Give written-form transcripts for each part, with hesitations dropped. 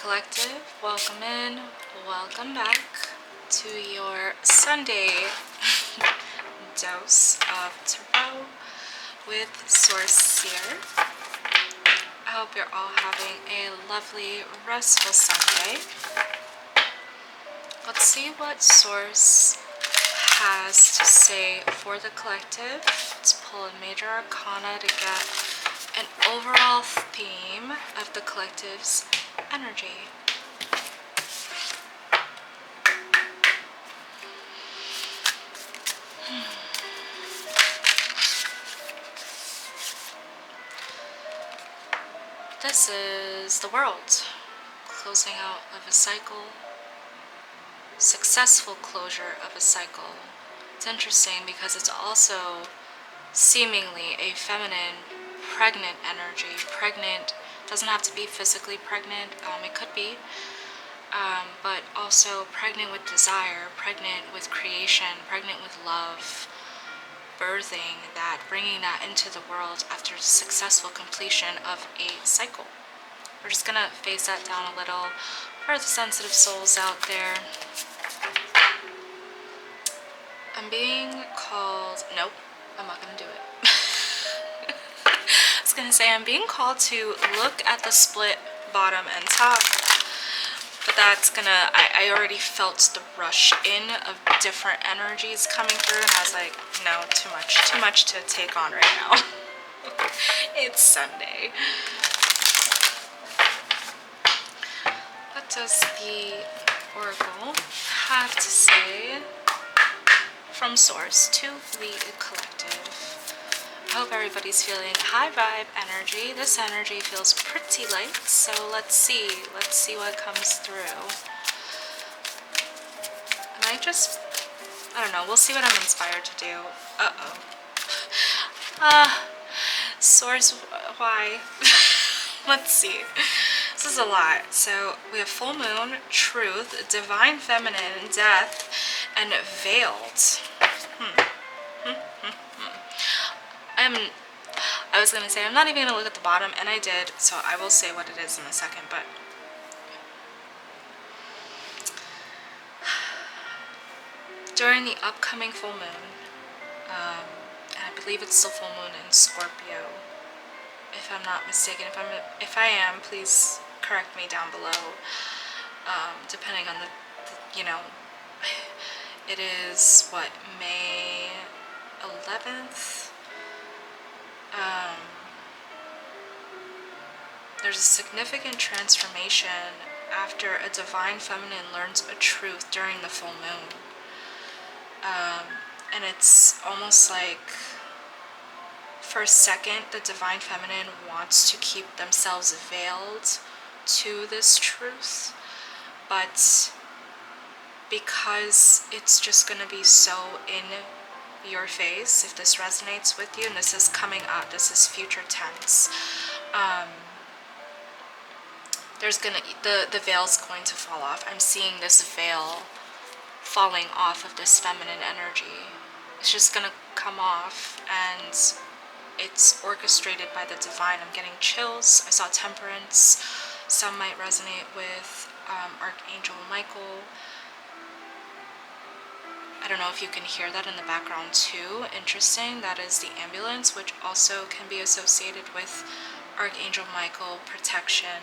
Collective, welcome in, welcome back to your Sunday dose of tarot with Source Seer. I hope you're all having a lovely, restful Sunday. Let's see what Source has to say for the collective. Let's pull a major arcana to get an overall theme of the collective's energy. This is the world, closing out of a cycle, successful closure of a cycle. It's interesting because it's also seemingly a feminine, pregnant energy. Pregnant doesn't have to be physically pregnant, it could be, but also pregnant with desire, pregnant with creation, pregnant with love, birthing that, bringing that into the world after successful completion of a cycle. We're just gonna phase that down a little for the sensitive souls out there. I'm being called, nope, I'm not gonna do it. I was gonna say I'm being called to look at the split bottom and top, but that's gonna, I already felt the rush in of different energies coming through, and I was like, no, too much to take on right now. It's Sunday. What does the Oracle have to say from Source to the collective? I hope everybody's feeling high vibe energy. This energy feels pretty light, so let's see what comes through. I don't know, we'll see what I'm inspired to do. Source, why? Let's see. This is a lot. So we have full moon, truth, divine feminine, death, and veiled. I was going to say, I'm not even going to look at the bottom, and I did, so I will say what it is in a second, but during the upcoming full moon, and I believe it's still full moon in Scorpio, if I'm not mistaken. If I am, please correct me down below, depending on the you know, it is, what, May 11th? There's a significant transformation after a divine feminine learns a truth during the full moon. And it's almost like, for a second, the divine feminine wants to keep themselves veiled to this truth, but because it's just going to be so in your face, if this resonates with you, and this is coming up, this is future tense, the veil's going to fall off. I'm seeing this veil falling off of this feminine energy. It's just gonna come off, and it's orchestrated by the divine. I'm getting chills. I saw temperance. Some might resonate with Archangel Michael. I don't know if you can hear that in the background too. Interesting. That is the ambulance, which also can be associated with Archangel Michael, protection.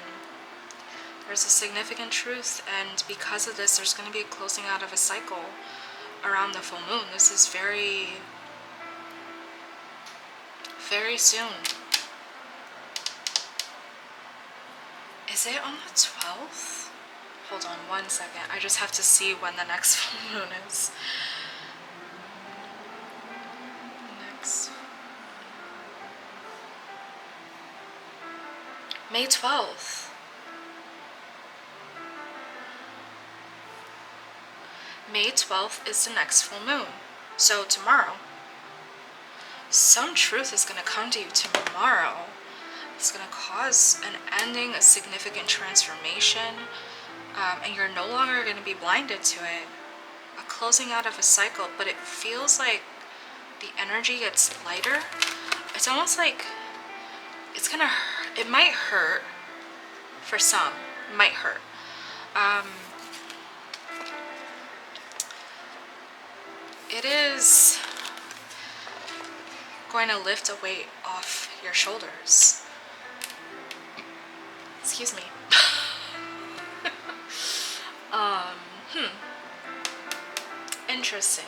There's a significant truth, and because of this, there's going to be a closing out of a cycle around the full moon. This is very, very soon. Is it on the 12th? Hold on one second. I just have to see when the next full moon is. May 12th. May 12th is the next full moon. So tomorrow. Some truth is going to come to you tomorrow. It's going to cause an ending, a significant transformation, and you're no longer going to be blinded to it. A closing out of a cycle, but it feels like the energy gets lighter. It's almost like it's going to hurt. It might hurt for some. It might hurt. It is going to lift a weight off your shoulders. Excuse me. Interesting.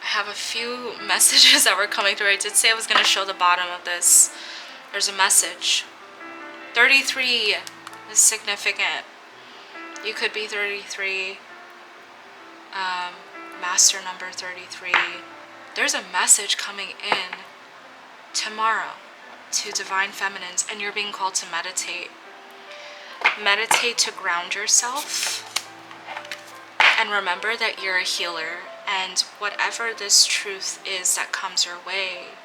I have a few messages that were coming through. I did say I was going to show the bottom of this. There's a message. 33 is significant. You could be 33. Master number 33. There's a message coming in tomorrow to divine feminines, and you're being called to meditate. Meditate to ground yourself. And remember that you're a healer, and whatever this truth is that comes your way,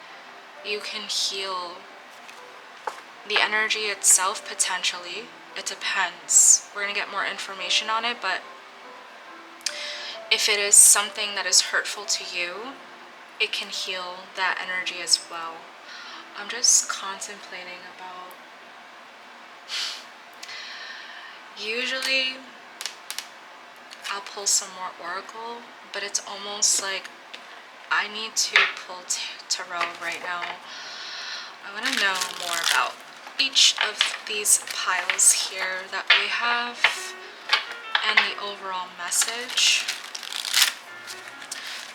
you can heal. The energy itself, potentially, it depends. We're going to get more information on it, but if it is something that is hurtful to you, it can heal that energy as well. I'm just contemplating about... Usually, I'll pull some more oracle, but it's almost like I need to pull tarot right now. I want to know more about each of these piles here that we have and the overall message.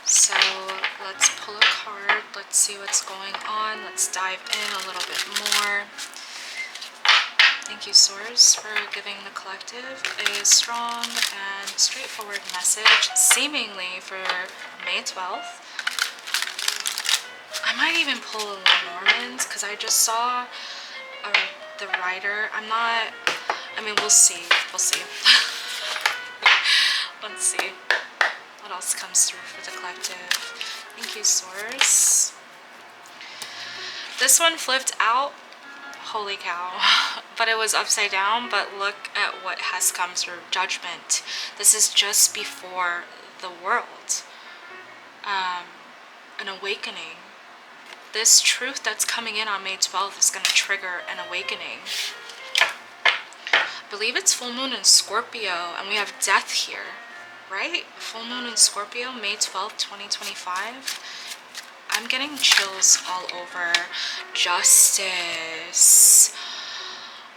So let's pull a card. Let's see what's going on. Let's dive in a little bit more. Thank you, Source, for giving the collective a strong and straightforward message, seemingly for May 12th. I might even pull a Lenormand's, because I just saw the writer. We'll see. We'll see. Let's see what else comes through for the collective. Thank you, Source. This one flipped out. Holy cow. But it was upside down, but look at what has come through. Judgment. This is just before the world. An awakening. This truth that's coming in on May 12th is going to trigger an awakening. I believe it's full moon in Scorpio, and we have death here, right? Full moon in Scorpio, May 12th, 2025. I'm getting chills all over. Justice.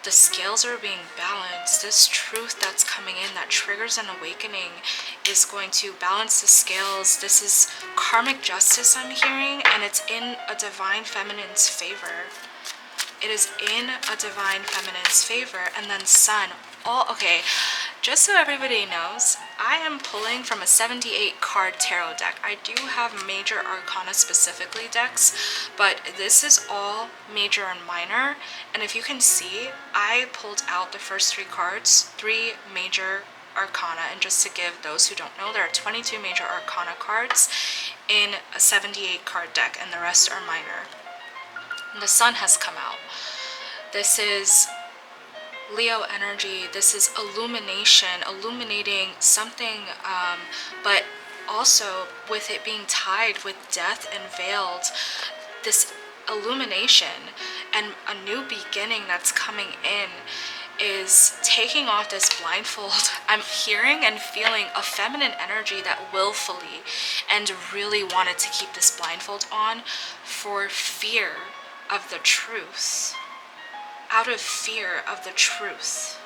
The scales are being balanced. This truth that's coming in that triggers an awakening is going to balance the scales. This is karmic justice I'm hearing, and it's in a divine feminine's favor. It is in a divine feminine's favor. And then sun. Okay, just so everybody knows, I am pulling from a 78 card tarot deck. I do have major arcana specifically decks, but this is all major and minor. And if you can see, I pulled out the first 3 cards, 3 major arcana. And just to give those who don't know, there are 22 major arcana cards in a 78 card deck, and the rest are minor. And the sun has come out. This is Leo energy. This is illumination, illuminating something, but also with it being tied with death and veiled, this illumination and a new beginning that's coming in is taking off this blindfold. I'm hearing and feeling a feminine energy that willfully and really wanted to keep this blindfold on for fear of the truth. Out of fear of the truth.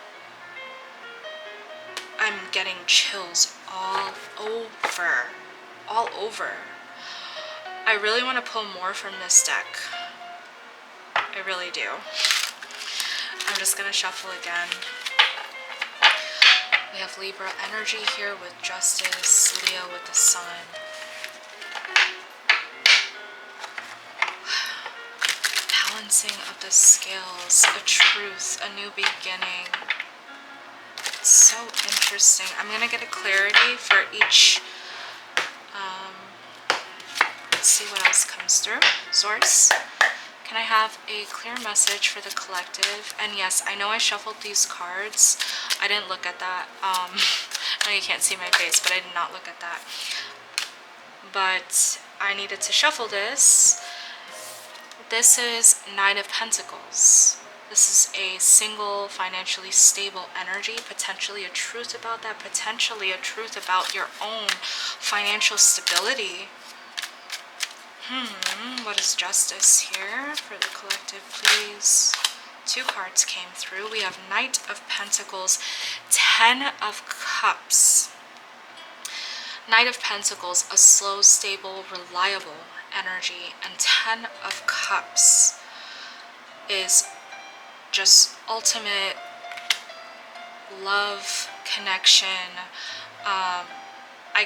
I'm getting chills all over. All over. I really want to pull more from this deck. I really do. I'm just going to shuffle again. We have Libra energy here with justice, Leo with the sun. Balancing of the scales, a truth, a new beginning. It's so interesting. I'm going to get a clarity for each. Let's see what else comes through. Source, can I have a clear message for the collective? And yes, I know I shuffled these cards. I didn't look at that. I know you can't see my face, but I did not look at that. But I needed to shuffle this. This is Nine of Pentacles. This is a single, financially stable energy, potentially a truth about that, potentially a truth about your own financial stability. What is justice here for the collective, please? 2 cards came through. We have Knight of Pentacles, 10 of Cups. Knight of Pentacles, a slow, stable, reliable energy. And 10 of Cups is just ultimate love, connection. I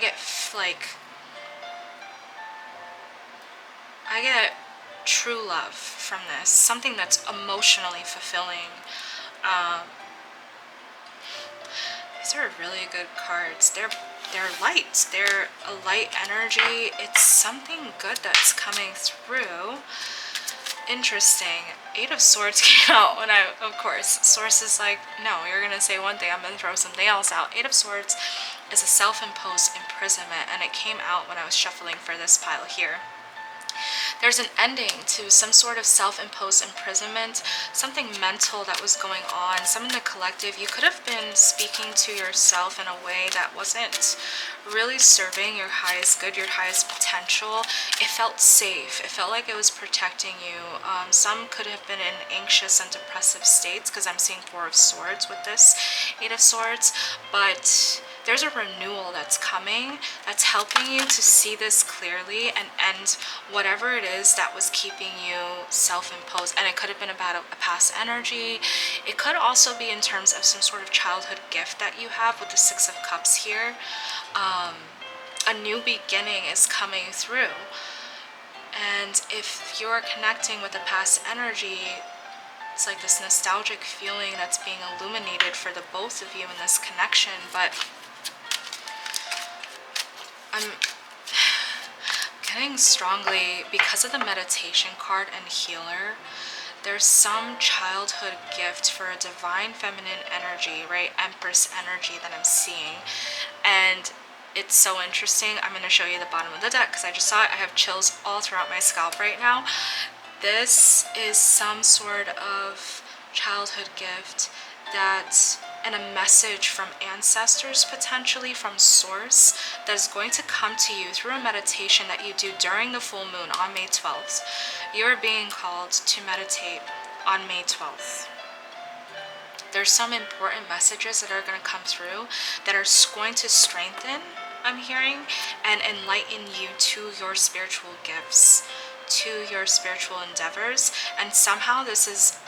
get true love from this, something that's emotionally fulfilling. These are really good cards. They're light. They're a light energy. It's something good that's coming through. Interesting. 8 of Swords came out when of course, Source is like, no, you're gonna say one thing, I'm gonna throw something else out. 8 of Swords is a self-imposed imprisonment, and it came out when I was shuffling for this pile here. There's an ending to some sort of self-imposed imprisonment, something mental that was going on, some in the collective. You could have been speaking to yourself in a way that wasn't really serving your highest good, your highest potential. It felt safe. It felt like it was protecting you. Some could have been in anxious and depressive states, because I'm seeing 4 of Swords with this 8 of Swords, but there's a renewal that's coming that's helping you to see this clearly and end whatever it is that was keeping you self-imposed. And it could have been about a past energy. It could also be in terms of some sort of childhood gift that you have with the 6 of Cups here. A new beginning is coming through. And if you're connecting with a past energy, it's like this nostalgic feeling that's being illuminated for the both of you in this connection. But I'm getting strongly, because of the meditation card and healer, there's some childhood gift for a divine feminine energy, right? Empress energy that I'm seeing. And it's so interesting. I'm going to show you the bottom of the deck because I just saw it. I have chills all throughout my scalp right now. This is some sort of childhood gift and a message from ancestors, potentially from source, that is going to come to you through a meditation that you do during the full moon on May 12th. You're being called to meditate on May 12th. There's some important messages that are going to come through that are going to strengthen, I'm hearing, and enlighten you to your spiritual gifts, to your spiritual endeavors. And somehow this is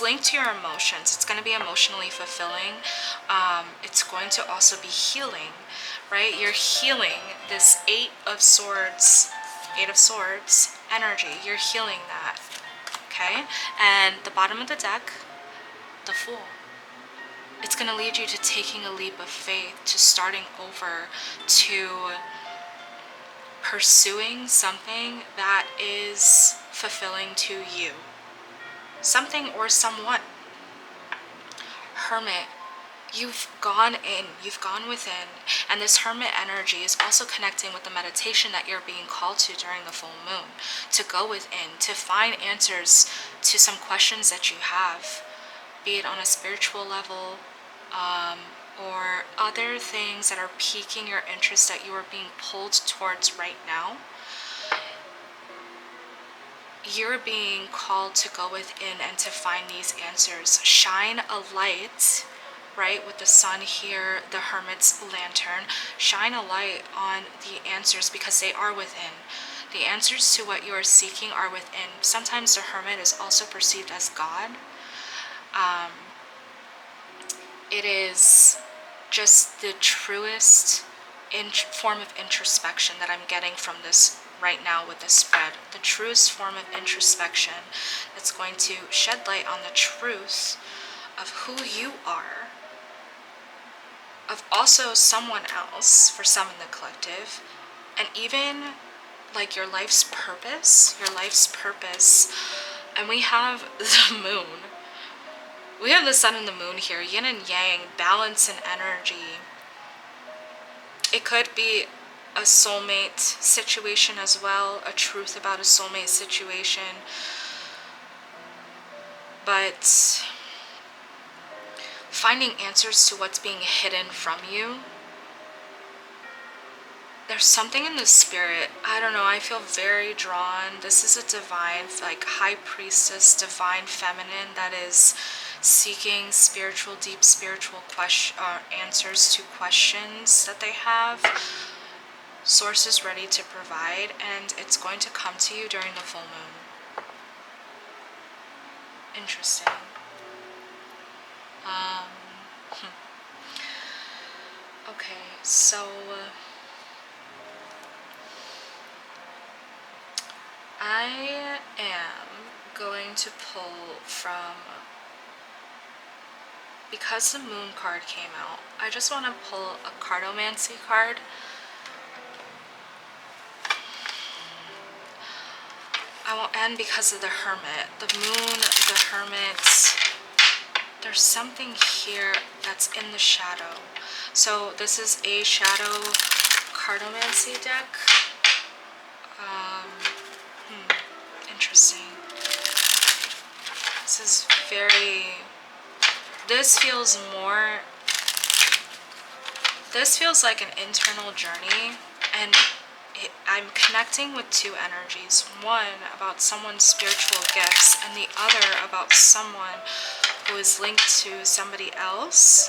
linked to your emotions. It's going to be emotionally fulfilling. It's going to also be healing, right? You're healing this 8 of Swords energy. You're healing that, okay? And the bottom of the deck, the Fool. It's going to lead you to taking a leap of faith, to starting over, to pursuing something that is fulfilling to you. Something or someone. Hermit, you've gone in, you've gone within, and this Hermit energy is also connecting with the meditation that you're being called to during the full moon, to go within, to find answers to some questions that you have, be it on a spiritual level, or other things that are piquing your interest that you are being pulled towards right now. You're being called to go within and to find these answers. Shine a light, right, with the sun here, the Hermit's lantern. Shine a light on the answers, because they are within. The answers to what you are seeking are within. Sometimes the Hermit is also perceived as God. It is just the truest form of introspection that I'm getting from this right now with this spread. The truest form of introspection that's going to shed light on the truth of who you are, of also someone else for some in the collective, and even like your life's purpose. And we have the moon. We have the sun and the moon here, yin and yang, balance and energy. It could be a soulmate situation as well, a truth about a soulmate situation. but finding answers to what's being hidden from you. There's something in the spirit. I don't know. I feel very drawn. This is a divine, like high priestess, divine feminine that is seeking spiritual, deep spiritual answers to questions that they have. Source is ready to provide, and it's going to come to you during the full moon. Interesting. Okay, so I am going to pull from, because the moon card came out, I just want to pull a cartomancy card. And because of the hermit, the moon, the hermit, there's something here that's in the shadow. So this is a shadow cartomancy deck. Interesting. This is this feels like an internal journey, and I'm connecting with two energies. One about someone's spiritual gifts, and the other about someone who is linked to somebody else,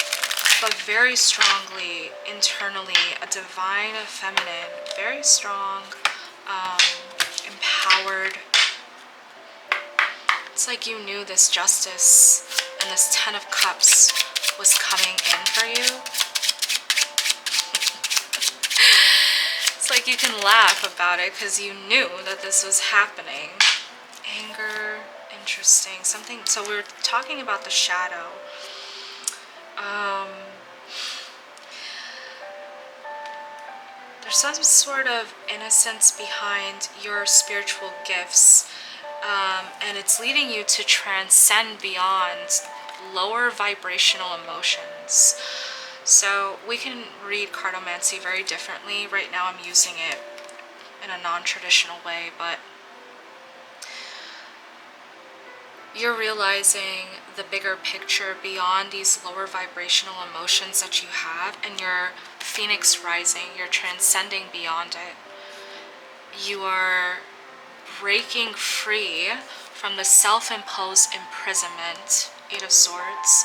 but very strongly internally, a divine feminine, very strong, empowered. It's like you knew this justice and this 10 of Cups was coming in for you. It's like you can laugh about it because you knew that this was happening. Anger, interesting. Something, so we're talking about the shadow. There's some sort of innocence behind your spiritual gifts. And it's leading you to transcend beyond lower vibrational emotions. So we can read cartomancy very differently. Right now I'm using it in a non-traditional way, but you're realizing the bigger picture beyond these lower vibrational emotions that you have, and you're phoenix rising, you're transcending beyond it. You are breaking free from the self-imposed imprisonment. 8 of Swords.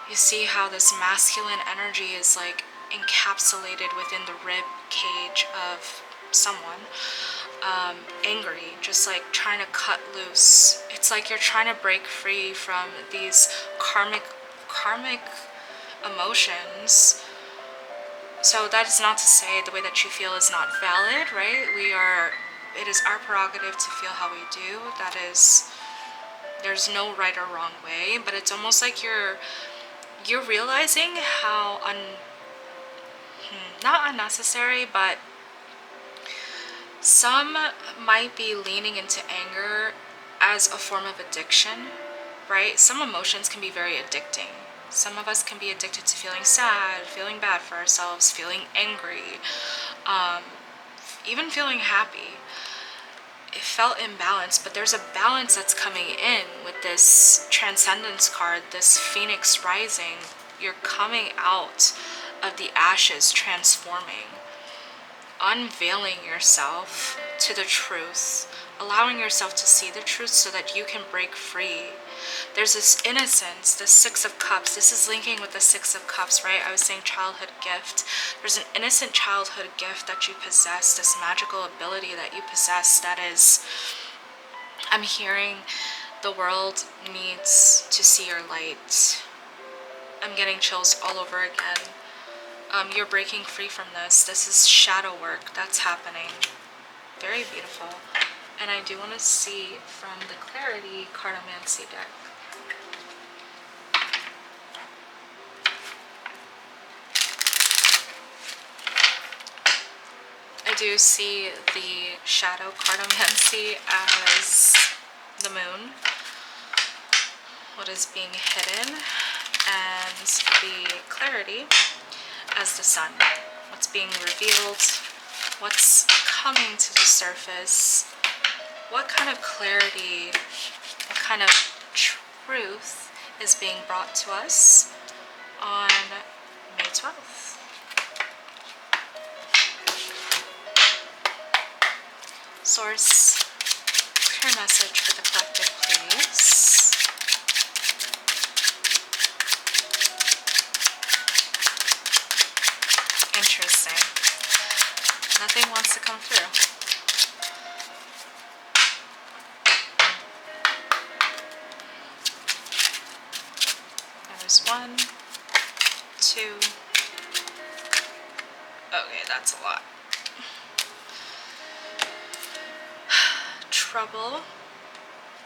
You see how this masculine energy is like encapsulated within the rib cage of someone. Angry, just like trying to cut loose. It's like you're trying to break free from these karmic emotions. So that is not to say the way that you feel is not valid, right? It is our prerogative to feel how we do. That is, there's no right or wrong way, but it's almost like you're realizing how not unnecessary, but some might be leaning into anger as a form of addiction, right? Some emotions can be very addicting. Some of us can be addicted to feeling sad, feeling bad for ourselves, feeling angry, even feeling happy. It felt imbalanced, but there's a balance that's coming in with this transcendence card, this phoenix rising. You're coming out of the ashes, transforming, unveiling yourself to the truth, allowing yourself to see the truth so that you can break free. There's this innocence, the 6 of Cups. This is linking with the 6 of Cups, right? I was saying childhood gift. There's an innocent childhood gift that you possess, this magical ability that you possess that is, I'm hearing the world needs to see your light. I'm getting chills all over again. You're breaking free from this. This is shadow work that's happening. Very beautiful. And I do want to see from the Clarity Cartomancy deck. I do see the Shadow Cartomancy as the moon, what is being hidden, and the Clarity as the sun, what's being revealed, what's coming to the surface, what kind of clarity, what kind of truth is being brought to us on May 12th. Source, clear message for the collective, please. Interesting. Nothing wants to come through. There's 1, 2. Okay, that's a lot. Trouble,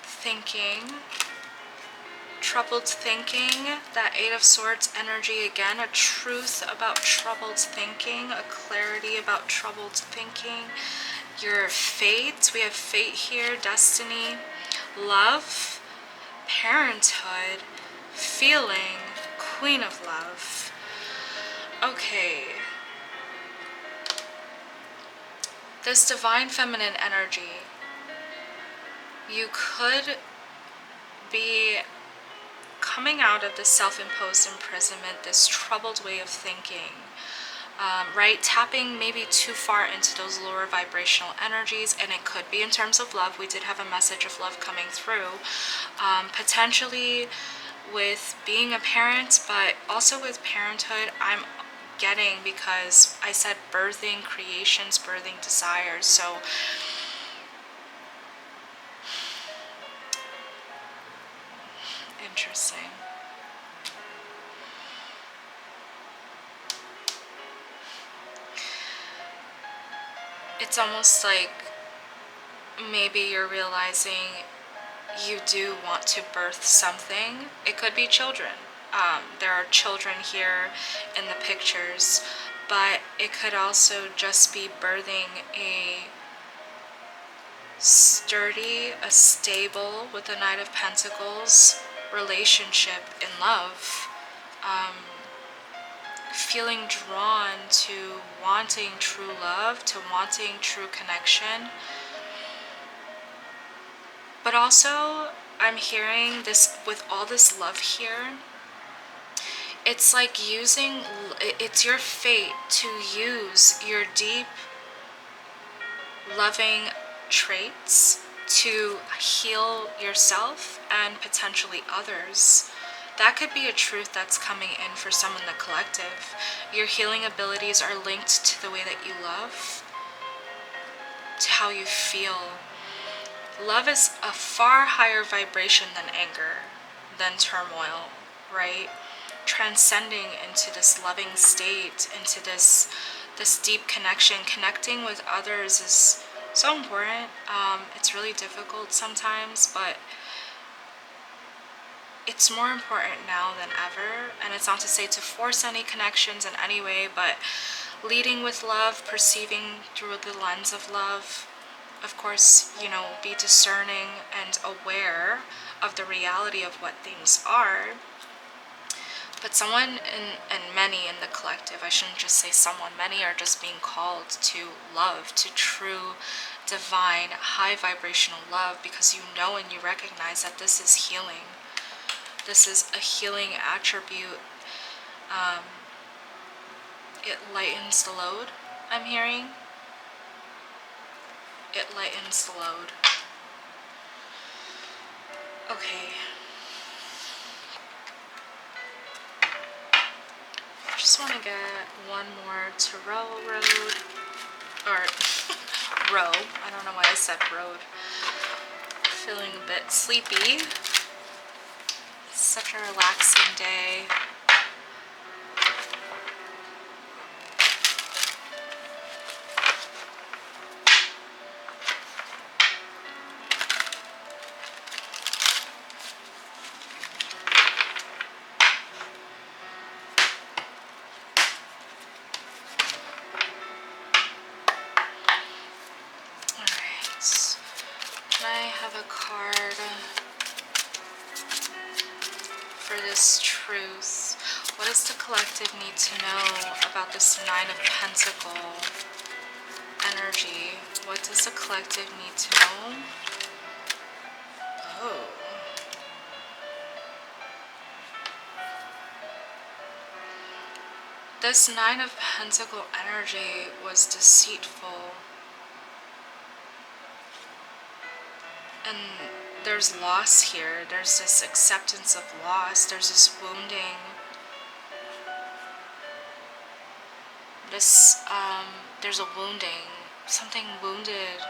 thinking, troubled thinking, that 8 of Swords energy again, a truth about troubled thinking, a clarity about troubled thinking, your fate, we have fate here, destiny, love, parenthood, feeling, Queen of Love. Okay. This divine feminine energy, you could be coming out of this self-imposed imprisonment, this troubled way of thinking, right? Tapping maybe too far into those lower vibrational energies, and it could be in terms of love. We did have a message of love coming through, potentially with being a parent, but also with parenthood. I'm getting, because I said birthing creations, birthing desires, so interesting. It's almost like maybe you're realizing you do want to birth something. It could be children. There are children here in the pictures, but it could also just be birthing a sturdy, a stable, with the Knight of Pentacles, relationship in love. Feeling drawn to wanting true love, to wanting true connection. But also, I'm hearing this, with all this love here, it's like it's your fate to use your deep, loving traits to heal yourself and potentially others. That could be a truth that's coming in for some in the collective. Your healing abilities are linked to the way that you love, to how you feel. Love is a far higher vibration than anger, than turmoil, right? Transcending into this loving state, into this deep connection. Connecting with others is so important. It's really difficult sometimes, but it's more important now than ever. And it's not to say to force any connections in any way, but leading with love, perceiving through the lens of love. Of course, be discerning and aware of the reality of what things are. But someone, and many in the collective, I shouldn't just say someone, many are just being called to love, to true, divine, high vibrational love, because you know and you recognize that this is healing. This is a healing attribute. It lightens the load, I'm hearing. It lightens the load. Okay. I just want to get one more tarot road. Or, row. I don't know why I said road. Feeling a bit sleepy. It's such a relaxing day. A card for this truth. What does the collective need to know about this 9 of Pentacles energy? What does the collective need to know? Oh. This Nine of Pentacle energy was deceitful. And there's loss here. There's this acceptance of loss. There's this wounding. There's a wounding. Something wounded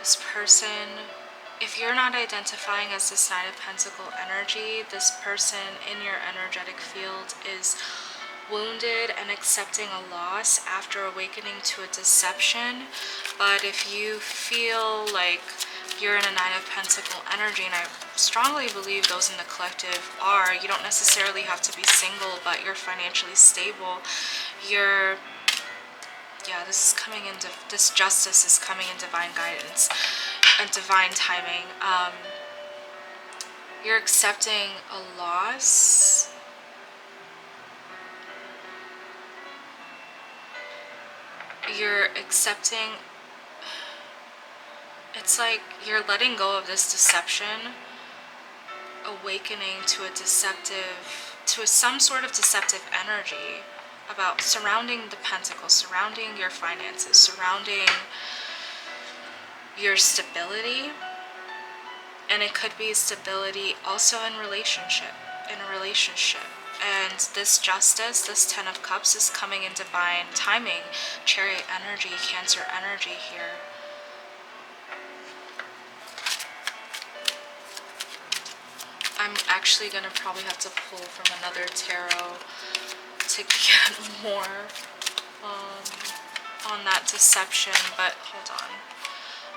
this person. If you're not identifying as this Nine of Pentacle energy, this person in your energetic field is wounded and accepting a loss after awakening to a deception. But if you feel like you're in a Nine of Pentacle energy, and I strongly believe those in the collective are, you don't necessarily have to be single, but you're financially stable. This is coming into, this justice is coming in divine guidance and divine timing. You're accepting a loss. You're accepting, it's like you're letting go of this deception, awakening to a deceptive, to some sort of deceptive energy about surrounding the pentacles, surrounding your finances, surrounding your stability. And it could be stability also in a relationship. And this justice, this Ten of Cups, is coming in divine timing. Chariot energy, Cancer energy here. I'm actually going to probably have to pull from another tarot to get more on that deception, but hold on.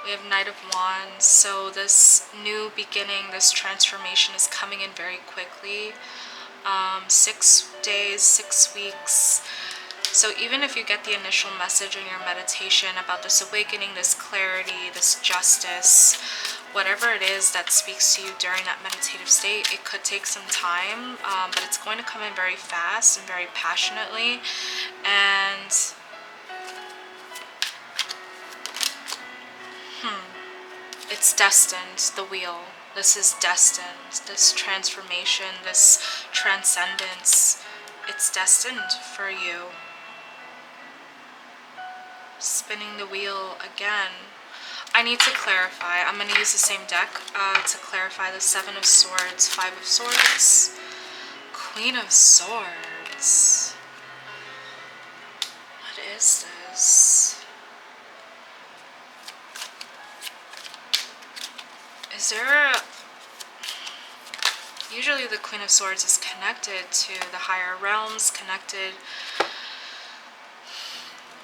We have Knight of Wands, so this new beginning, this transformation is coming in very quickly. 6 days, 6 weeks. So even if you get the initial message in your meditation about this awakening, this clarity, this justice, whatever it is that speaks to you during that meditative state, it could take some time, but it's going to come in very fast and very passionately. And it's destined, the wheel. This is destined, this transformation, this transcendence. It's destined for you. Spinning the wheel again. I need to clarify. I'm going to use the same deck to clarify the Seven of Swords, Five of Swords, Queen of Swords. What is this? Is there a... Usually the Queen of Swords is connected to the higher realms, connected...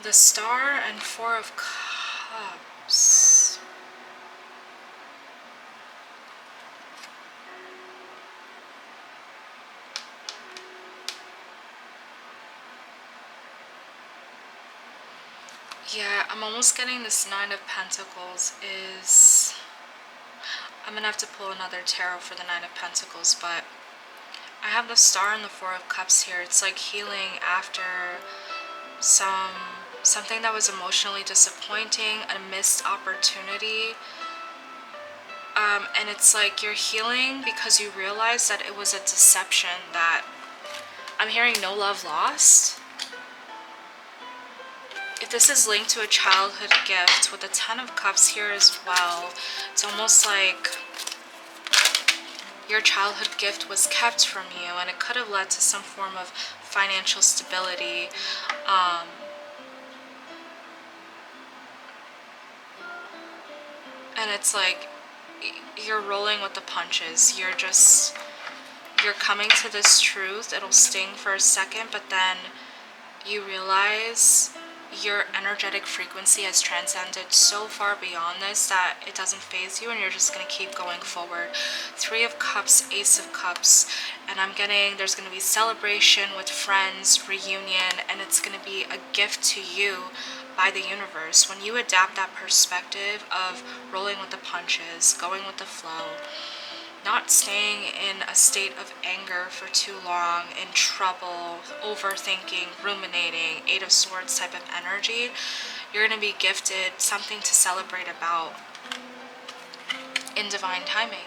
The Star and Four of Cups. Yeah, I'm almost getting this Nine of Pentacles is... I'm going to have to pull another tarot for the Nine of Pentacles, but I have the Star and the Four of Cups here. It's like healing after something that was emotionally disappointing, a missed opportunity. And it's like you're healing because you realize that it was a deception, that I'm hearing no love lost. If this is linked to a childhood gift with the Ten of Cups here as well, it's almost like your childhood gift was kept from you, and it could have led to some form of financial stability. And it's like you're rolling with the punches. You're coming to this truth. It'll sting for a second, but then you realize your energetic frequency has transcended so far beyond this that it doesn't faze you, and you're just going to keep going forward. Three of Cups, Ace of Cups, and I'm getting there's going to be celebration with friends, reunion, and it's going to be a gift to you by the universe. When you adapt that perspective of rolling with the punches, going with the flow, not staying in a state of anger for too long, in trouble, overthinking, ruminating, Eight of Swords type of energy, you're going to be gifted something to celebrate about in divine timing.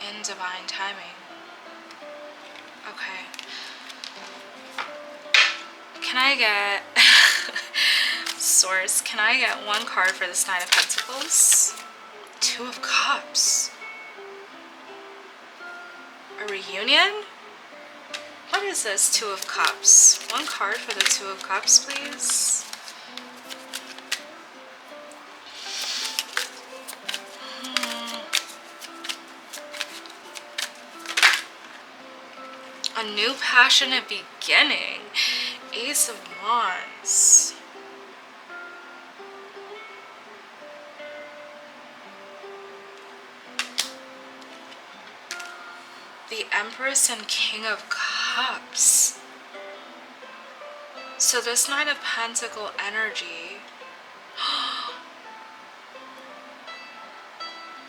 In divine timing. Okay. Can I get Source, can I get one card for this Nine of Pentacles? Two of Cups. A reunion? What is this Two of Cups? One card for the Two of Cups, please. A new passionate beginning. Ace of Wands. The Empress and King of Cups. So this Nine of Pentacle energy.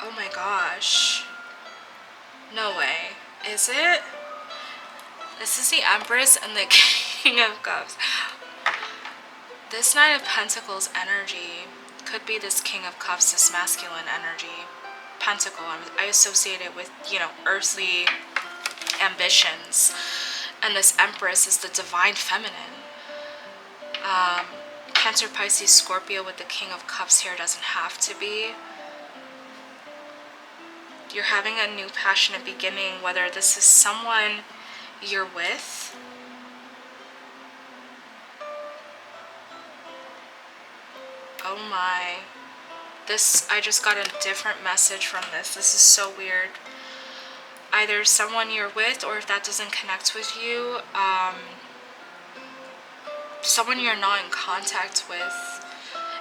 Oh my gosh. No way. Is it? This is the Empress and the King of Cups. This Nine of Pentacles energy could be this King of Cups, this masculine energy. Pentacle, I associate it with, you know, earthly ambitions. And this Empress is the divine feminine. Cancer, Pisces, Scorpio with the King of Cups here doesn't have to be. You're having a new passionate beginning, whether this is someone you're with, oh my, this, I just got a different message from this. This is so weird. Either someone you're with, or if that doesn't connect with you, someone you're not in contact with.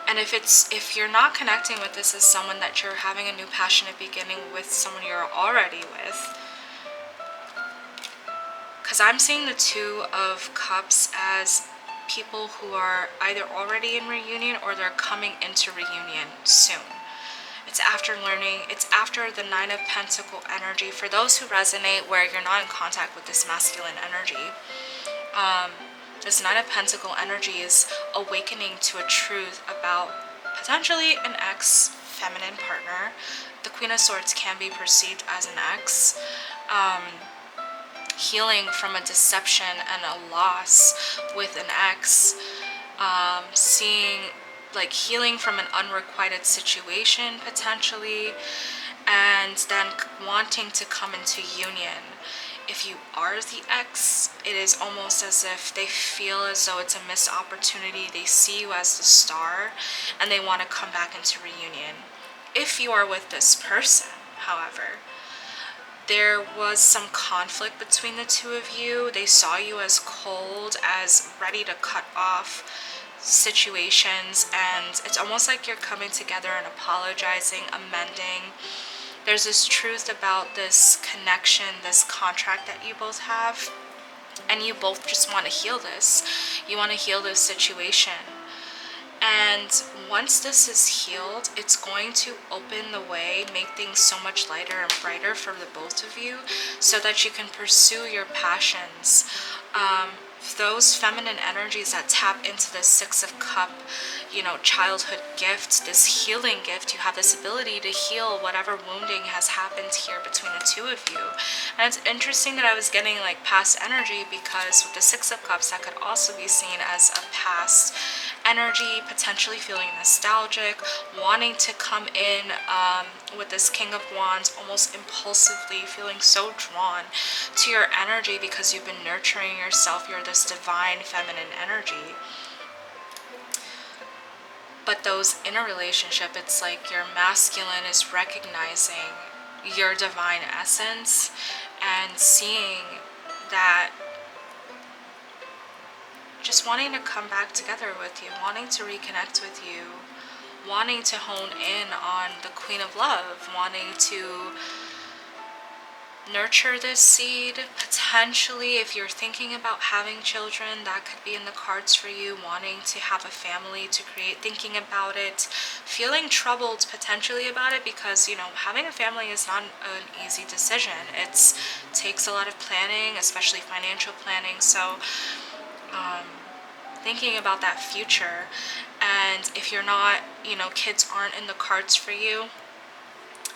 And if you're not connecting with this as someone that you're having a new passionate beginning with, someone you're already with, because I'm seeing the Two of Cups as people who are either already in reunion or they're coming into reunion soon. It's after learning, it's after the Nine of Pentacle energy. For those who resonate where you're not in contact with this masculine energy, this Nine of Pentacle energy is awakening to a truth about potentially an ex-feminine partner. The Queen of Swords can be perceived as an ex. Healing from a deception and a loss with an ex. Seeing, like, healing from an unrequited situation potentially, and then wanting to come into union. If you are the ex, it is almost as if they feel as though it's a missed opportunity. They see you as the star and they want to come back into reunion. If you are with this person, however, there was some conflict between the two of you. They saw you as cold, as ready to cut off situations, and it's almost like you're coming together and apologizing, amending. There's this truth about this connection, this contract that you both have, and you both just want to heal this. You want to heal this situation. And once this is healed, it's going to open the way, make things so much lighter and brighter for the both of you, so that you can pursue your passions. Those feminine energies that tap into the Six of Cup, you know, childhood gift, this healing gift, you have this ability to heal whatever wounding has happened here between the two of you. And it's interesting that I was getting like past energy, because with the Six of Cups, that could also be seen as a past energy, potentially feeling nostalgic, wanting to come in with this King of Wands, almost impulsively, feeling so drawn to your energy because you've been nurturing yourself. You're this divine feminine energy. But those in a relationship, it's like your masculine is recognizing your divine essence and seeing that, just wanting to come back together with you, wanting to reconnect with you, wanting to hone in on the Queen of Love, wanting to nurture this seed. Potentially, if you're thinking about having children, that could be in the cards for you, wanting to have a family to create, thinking about it, feeling troubled potentially about it, because, you know, having a family is not an easy decision. It takes a lot of planning, especially financial planning. So thinking about that future. And if you're not, you know, kids aren't in the cards for you,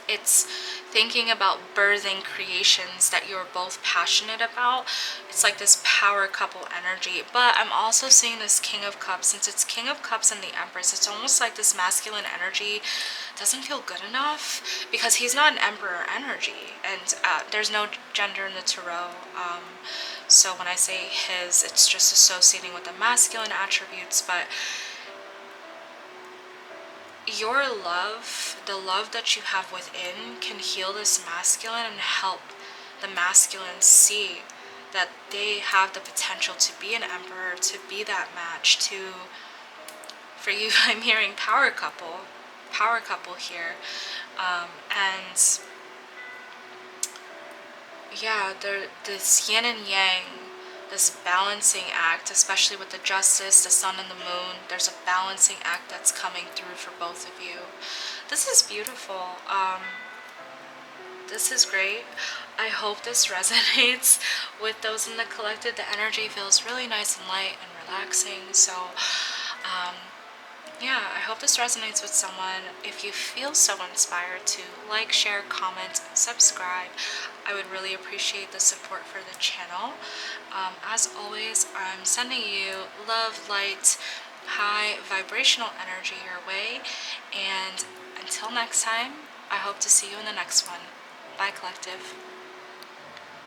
it's thinking about birthing creations that you're both passionate about. It's like this power couple energy. But I'm also seeing this King of Cups. Since it's King of Cups and the Empress, it's almost like this masculine energy doesn't feel good enough because he's not an Emperor energy, and there's no gender in the tarot. So when I say his, it's just associating with the masculine attributes. But your love, the love that you have within, can heal this masculine and help the masculine see that they have the potential to be an emperor, to be that match, to, for you, I'm hearing power couple here. And yeah, this yin and yang, this balancing act, especially with the justice, the sun and the moon, there's a balancing act that's coming through for both of you. This is beautiful. This is great. I hope this resonates with those in the collective. The energy feels really nice and light and relaxing. So yeah, I hope this resonates with someone. If you feel so inspired to like, share, comment, subscribe, I would really appreciate the support for the channel. As always, I'm sending you love, light, high vibrational energy your way. And until next time, I hope to see you in the next one. Bye, collective.